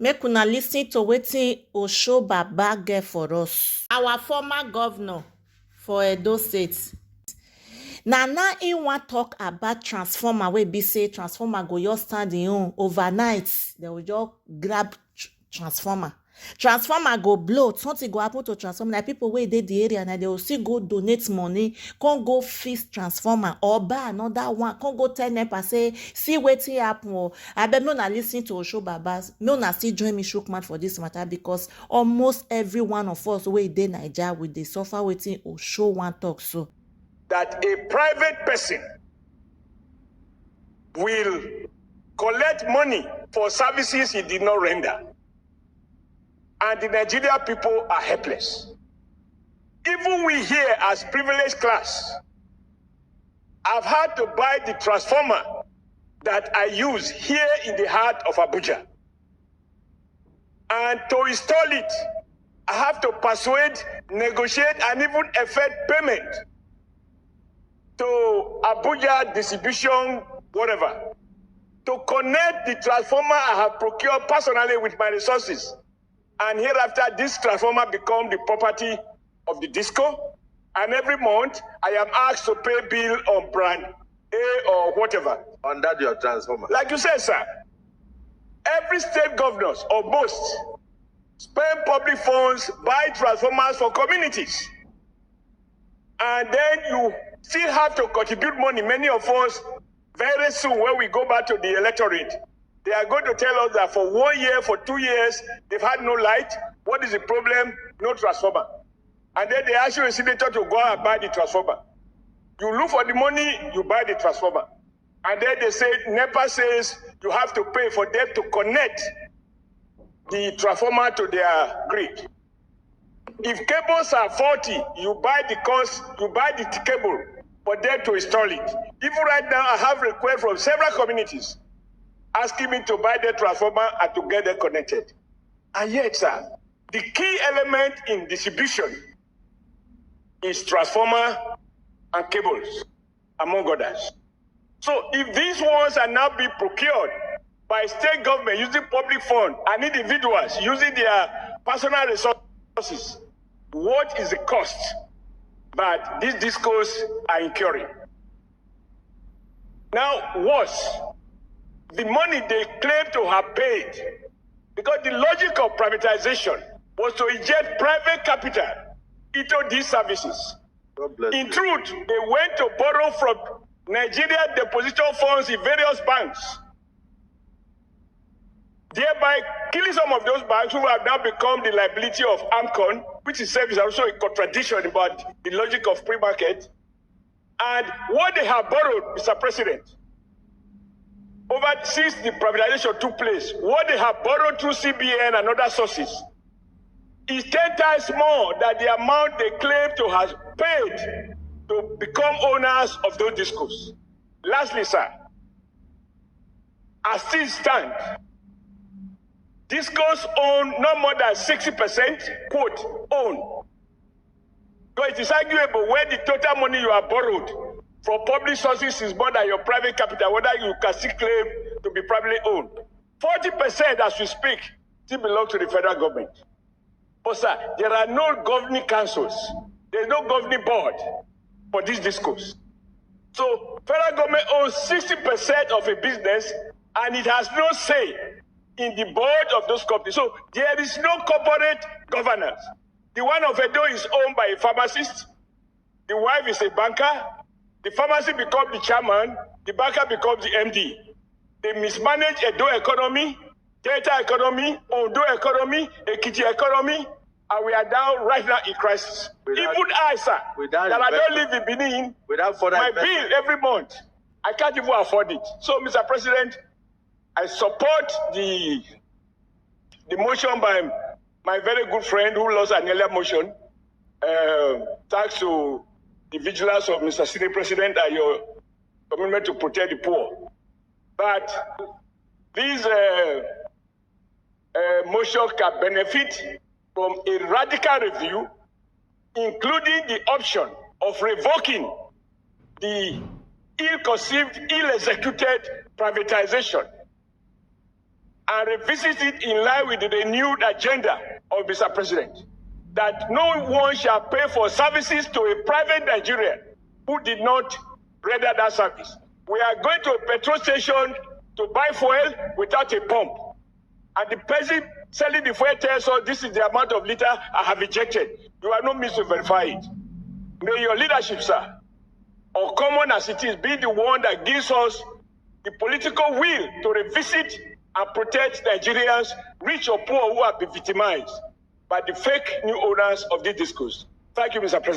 Make una listen to wetin Osho Baba get for us. Our former governor for Edo State. Now im wan talk about transformer wey be say transformer go just stand im own overnight. They will just grab transformer. Transformer go blow, something go happen to transformer. Like people wey dey the area, and they will still go donate money, come go fix transformer or buy another one, come go tell NEPA say, see wetin happen. Abeg make una lis ten to Osho Baba. Make una still join me chook mouth for this matter, because almost every one of us wey dey Naija we dey suffer wetin Osho wan talk so. That a private person will collect money for services he did not render. And the Nigerian people are helpless. Even we here as privileged class have had to buy the transformer that I use here in the heart of Abuja. And to install it, I have to persuade, negotiate, and even effect payment to Abuja distribution, whatever, to connect the transformer I have procured personally with my resources. And hereafter, this transformer becomes the property of the disco. And every month, I am asked to pay bill on brand A or whatever. Under your transformer. Like you said, sir, every state governors, or most, spend public funds, buy transformers for communities. And then you still have to contribute money. Many of us, very soon, when we go back to the electorate, they are going to tell us that for 1 year, for 2 years, they've had no light. What is the problem? No transformer. And then they ask you a senator to go and buy the transformer. You look for the money, you buy the transformer. And then they say, NEPA says you have to pay for them to connect the transformer to their grid. If cables are faulty, you buy the cable for them to install it. Even right now, I have requests from several communities asking me to buy the transformer and to get them connected. And yet, sir, the key element in distribution is transformer and cables, among others. So if these ones are now being procured by state government using public funds and individuals using their personal resources, what is the cost that these discos are incurring? Now, worse, the money they claim to have paid, because the logic of privatization was to inject private capital into these services. In truth, they went to borrow from Nigeria depository funds in various banks, thereby killing some of those banks who have now become the liability of AMCON, which itself is also a contradiction about the logic of free market. And what they have borrowed, Mr. President, since the privatization took place, what they have borrowed through CBN and other sources is 10 times more than the amount they claim to have paid to become owners of those discos. Lastly, sir, as things stand, discos own no more than 60%, quote, own. So it is arguable where the total money you have borrowed from public sources is more than your private capital, whether you can still claim to be privately owned. 40%, as we speak, still belong to the federal government. But sir, there are no governing councils. There's no governing board for these discos. So federal government owns 60% of a business, and it has no say in the board of those companies. So there is no corporate governance. The one of Edo is owned by a pharmacist. The wife is a banker. The pharmacy becomes the chairman. The banker becomes the MD. They mismanage Edo economy, Delta economy, Ondo economy, Ekiti economy, and we are now right now in crisis. Even I, sir, that I don't live in Benin, my bill every month, I can't even afford it. So, Mr. President, I support the motion by my very good friend who lost an earlier motion, thanks to the vigilance of Mr. Senate President and your commitment to protect the poor. But these motions can benefit from a radical review, including the option of revoking the ill-conceived, ill-executed privatization and revisit it in line with the renewed agenda of Mr. President, that no one shall pay for services to a private Nigerian who did not render that service. We are going to a petrol station to buy fuel without a pump. And the person selling the fuel tells us this is the amount of liter I have ejected. You are not means to verify it. May your leadership, sir, or common as it is, be the one that gives us the political will to revisit and protect Nigerians, rich or poor, who have been victimized by the fake new owners of this discourse. Thank you, Mr. President.